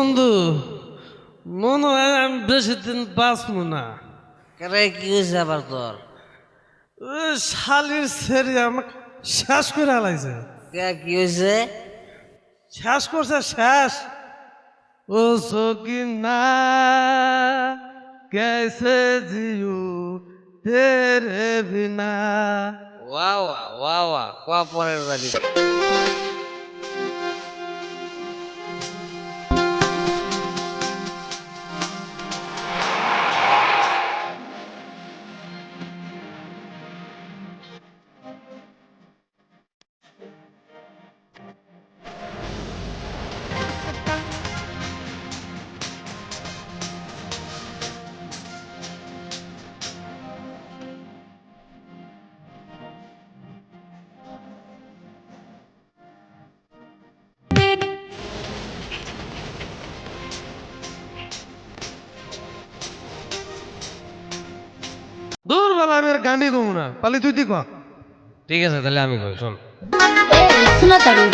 বন্ধু মনে হয় আমি বেশি দিন বাঁচবো না। কেরে কি হয়েছে আবার তোর? ওই শালির ছেড়ে আমাকে শেষ করে হালাইছে। কে কি হয়েছে? শেষ করছে শেষ। ও সকিনা कैसे जियो तेरे बिना। ওয়া ওয়া ওয়া ওয়া কোয়া পরের বাড়ি। দূর বেলা আমি আর গান্ডি দেবো না, পালি তুই দি ক। ঠিক আছে তাহলে আমি কই শোন। শোনা তাড়ি